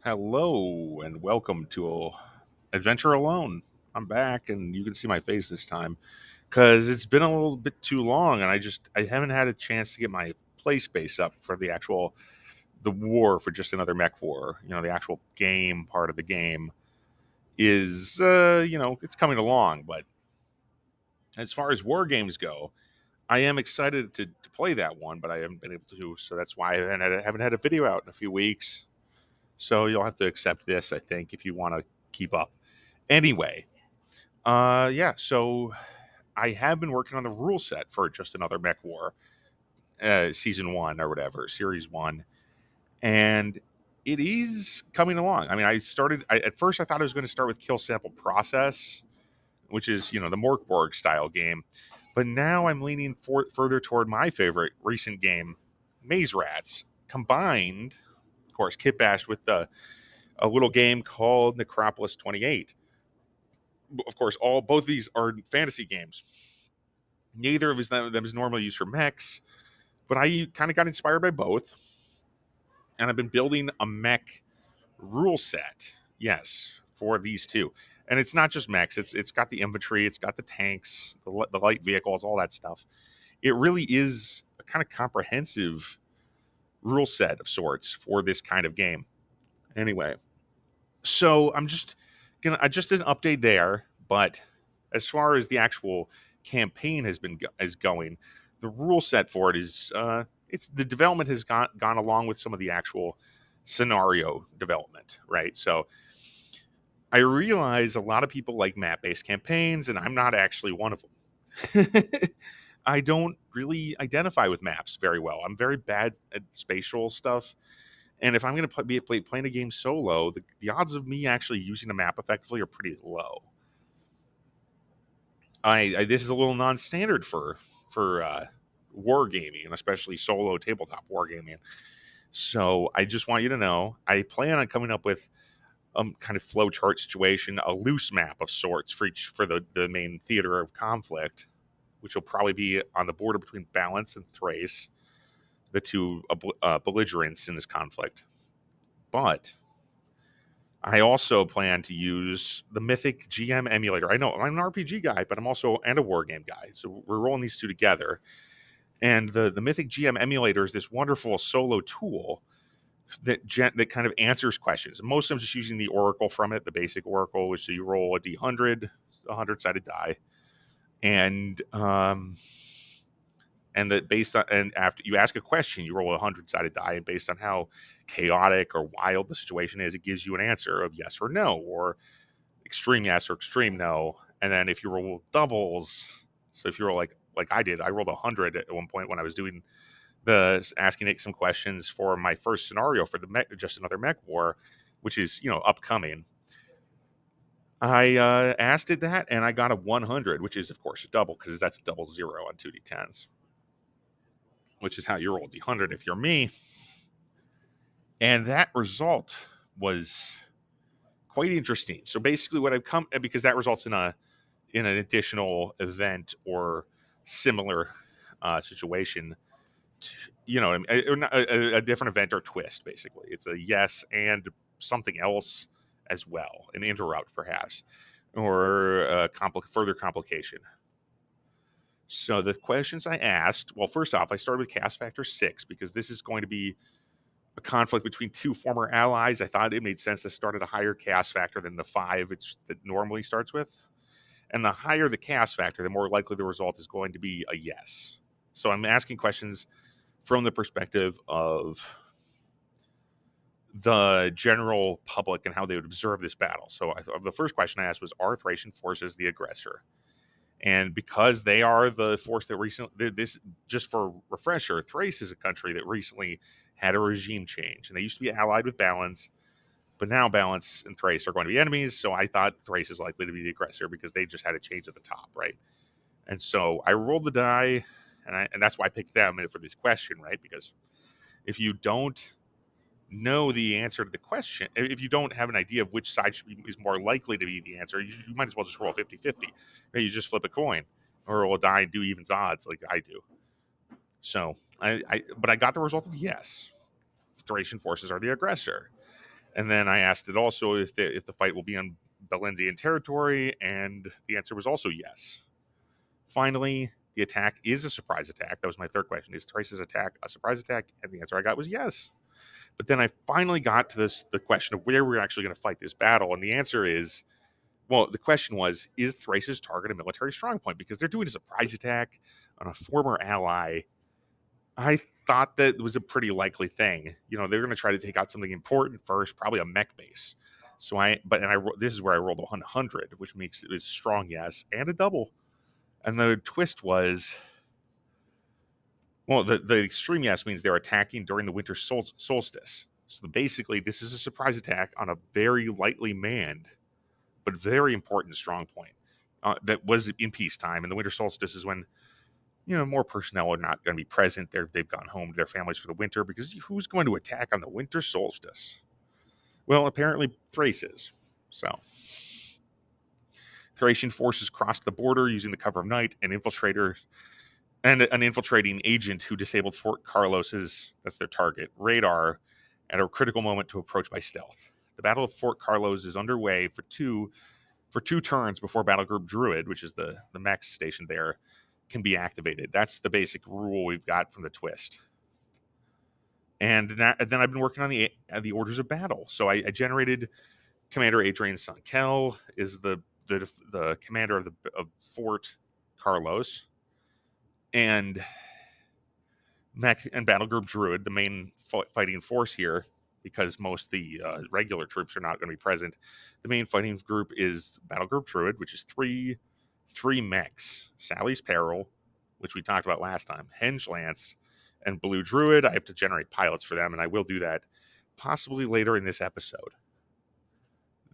Hello and welcome to Adventure Alone. I'm back and you can see my face this time because it's been a little bit too long and I haven't had a chance to get my play space up for the war for just another mech war. The actual game part of the game is it's coming along, but as far as war games go, I am excited to play that one, but I haven't been able to, so that's why I haven't had a video out in a few weeks. So you'll have to accept this, I think, if you want to keep up. Anyway, yeah. So I have been working on the rule set for just another Mech War, season one or whatever, series one, and it is coming along. I mean, at first I thought I was going to start with Kill Sample Process, which is the Morkborg style game, but now I'm leaning further toward my favorite recent game, Maze Rats, combined, of course, kit bashed with a little game called Necropolis28. Of course, both of these are fantasy games. Neither of them is normally used for mechs, but I kind of got inspired by both, and I've been building a mech rule set. Yes, for these two, and it's not just mechs. It's got the infantry, it's got the tanks, the light vehicles, all that stuff. It really is a kind of comprehensive rule set of sorts for this kind of game. Anyway, so I just did an update there, but as far as the actual campaign is going, the rule set for it is it's the development has gone along with some of the actual scenario development, right? So I realize a lot of people like map based campaigns, and I'm not actually one of them. I don't really identify with maps very well. I'm very bad at spatial stuff, and if I'm going to be playing a game solo, the odds of me actually using a map effectively are pretty low. This is a little non-standard for wargaming, and especially solo tabletop wargaming. So I just want you to know I plan on coming up with kind of flowchart situation, a loose map of sorts for the main theater of conflict, which will probably be on the border between Balance and Thrace, the two belligerents in this conflict. But I also plan to use the Mythic GM Emulator. I know I'm an RPG guy, but I'm also and a war game guy. So we're rolling these two together. And the Mythic GM Emulator is this wonderful solo tool that kind of answers questions. Most of them just using the Oracle from it, the basic Oracle, which you roll a D100, a 100-sided die, and that based on and after you ask a question, you roll a 100-sided die, and based on how chaotic or wild the situation is, it gives you an answer of yes or no, or extreme yes or extreme no. And then if you roll doubles, so if you roll like I did, I rolled 100 at one point when I was doing the asking it some questions for my first scenario for the just another mech war, which is upcoming. I asked it that, and I got a 100, which is of course a double because that's double zero on 2d10s, which is how you roll d100 if you're me. And that result was quite interesting. So basically, what I've come because that results in an additional event or similar situation, a different event or twist. Basically, it's a yes and something else as well, an interrupt perhaps, or further complication. So the questions I asked, well, first off, I started with cast factor 6 because this is going to be a conflict between two former allies. I thought it made sense to start at a higher cast factor than the 5 that normally starts with. And the higher the cast factor, the more likely the result is going to be a yes. So I'm asking questions from the perspective of the general public and how they would observe this battle. So the first question I asked was, are Thracian forces the aggressor? And because they are the force that recently, this just for refresher, Thrace is a country that recently had a regime change, and they used to be allied with Balance, but now Balance and Thrace are going to be enemies. So I thought Thrace is likely to be the aggressor because they just had a change at the top, right? And so I rolled the die, and that's why I picked them for this question, right? Because if you don't know the answer to the question, if you don't have an idea of which side is more likely to be the answer, you might as well just roll 50-50. You just flip a coin or roll a die and do evens odds like I do. So but I got the result of yes. Thracian forces are the aggressor. And then I asked it also if the fight will be on Balenzian territory, and the answer was also yes. Finally, the attack is a surprise attack. That was my third question. Is Thrace's attack a surprise attack? And the answer I got was yes. But then I finally got to the question of where we're actually going to fight this battle, and the answer is, well, the question was, is Thrace's target a military strongpoint? Because they're doing a surprise attack on a former ally. I thought that was a pretty likely thing. They're going to try to take out something important first, probably a mech base. So this is where I rolled a 100, which makes it a strong yes and a double. And the twist was, well, the extreme yes means they're attacking during the winter solstice. So basically, this is a surprise attack on a very lightly manned, but very important strong point that was in peacetime. And the winter solstice is when more personnel are not going to be present. They've gone home to their families for the winter, because who's going to attack on the winter solstice? Well, apparently Thrace is. So Thracian forces crossed the border using the cover of night, and an infiltrating agent who disabled Fort Carlos's, that's their target, radar at a critical moment to approach by stealth. The Battle of Fort Carlos is underway for two turns before Battle Group Druid, which is the mech station there, can be activated. That's the basic rule we've got from the twist. And then I've been working on the orders of battle. So I generated Commander Adrian Sankel is the commander of Fort Carlos, and Mech and Battle Group Druid, the main fighting force here, because most of the regular troops are not going to be present. The main fighting group is Battle Group Druid, which is three mechs: Sally's Peril, which we talked about last time, Henge Lance, and Blue Druid. I have to generate pilots for them, and I will do that possibly later in this episode.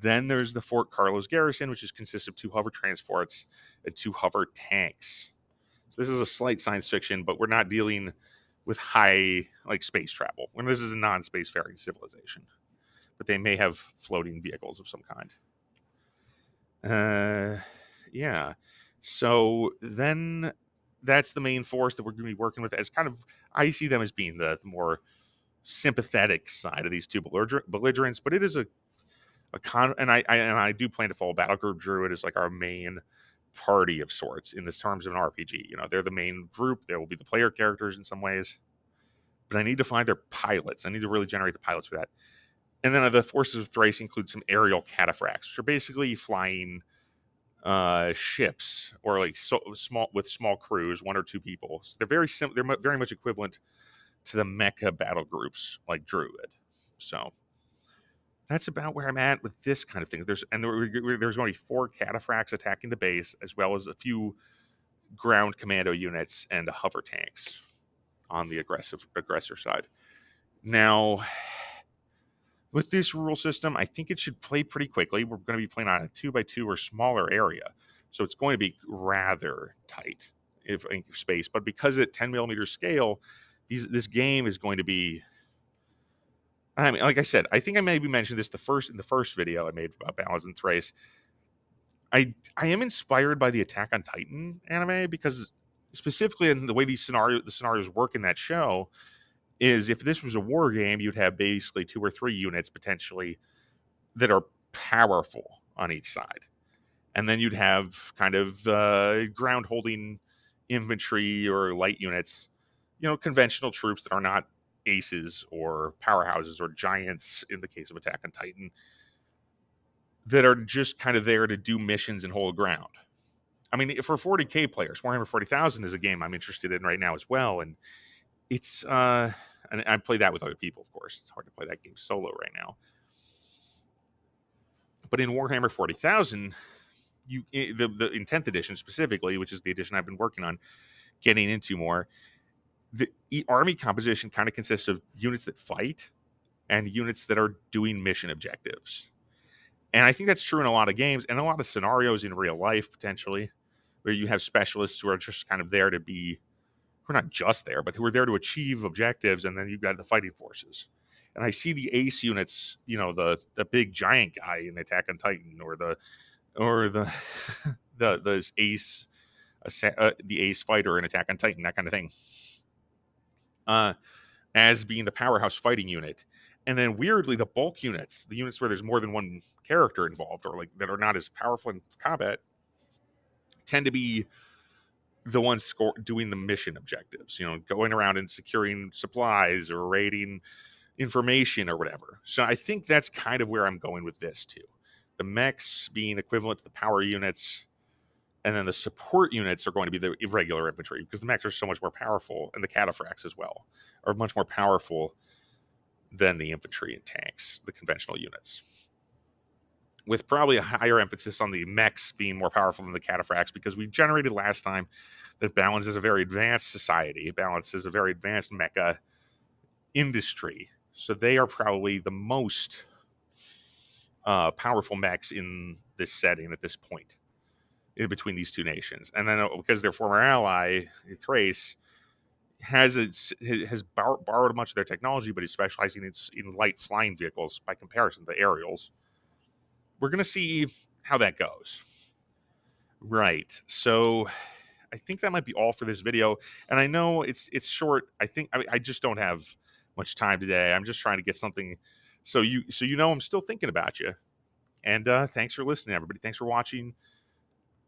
Then there's the Fort Carlos Garrison, which consists of 2 hover transports and 2 hover tanks. So this is a slight science fiction, but we're not dealing with high space travel. When this is a non-spacefaring civilization, but they may have floating vehicles of some kind. Yeah. So then that's the main force that we're going to be working with, as kind of, I see them as being the more sympathetic side of these two belligerents, but it is a and I do plan to follow Battle Group Druid as our main party of sorts in this terms of an RPG. They're the main group. There will be the player characters in some ways, but I need to find their pilots. I need to really generate the pilots for that. And then the forces of Thrace include some aerial cataphracts, which are basically flying ships, or small crews, 1 or 2 people. So they're they're very much equivalent to the mecha battle groups like Druid. So that's about where I'm at with this kind of thing. There's going to be 4 cataphracts attacking the base, as well as a few ground commando units and hover tanks on the aggressor side. Now, with this rule system, I think it should play pretty quickly. We're going to be playing on a 2x2 or smaller area, so it's going to be rather tight in space. But because at 10mm scale, this game is going to be. I mean, like I said, I think I maybe mentioned this in the first video I made about Balance and Thrace. I am inspired by the Attack on Titan anime, because specifically in the way the scenarios work in that show is, if this was a war game, you'd have basically 2 or 3 units potentially that are powerful on each side, and then you'd have kind of ground holding infantry or light units, conventional troops that are not aces or powerhouses or giants in the case of Attack on Titan, that are just kind of there to do missions and hold ground. I mean, for 40K players, Warhammer 40,000 is a game I'm interested in right now as well, and it's and I play that with other people, of course. It's hard to play that game solo right now. But in Warhammer 40,000, the in 10th edition specifically, which is the edition I've been working on getting into more, the army composition kind of consists of units that fight and units that are doing mission objectives. And I think that's true in a lot of games and a lot of scenarios in real life, potentially, where you have specialists who are just kind of there to be, who are not just there, but who are there to achieve objectives, and then you've got the fighting forces. And I see the ace units, the big giant guy in Attack on Titan, or the the ace the ace fighter in Attack on Titan, that kind of thing, as being the powerhouse fighting unit. And then weirdly, the bulk units, the units where there's more than one character involved, or like that are not as powerful in combat, tend to be the ones doing the mission objectives, going around and securing supplies or raiding information or whatever. So I think that's kind of where I'm going with this too. The mechs being equivalent to the power units, and then the support units are going to be the irregular infantry, because the mechs are so much more powerful, and the cataphracts as well are much more powerful than the infantry and tanks, the conventional units, with probably a higher emphasis on the mechs being more powerful than the cataphracts, because we generated last time that Balance is a very advanced society. Balance is a very advanced mecha industry. So they are probably the most powerful mechs in this setting at this point, in between these two nations. And then because their former ally, Thrace, has borrowed much of their technology, but is specializing in light flying vehicles by comparison to the aerials. We're going to see how that goes. Right. So I think that might be all for this video. And I know it's short. I just don't have much time today. I'm just trying to get something so you know I'm still thinking about you. And thanks for listening, everybody. Thanks for watching.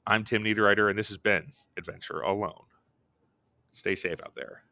I'm Tim Niederreiter, and this has been Adventure Alone. Stay safe out there.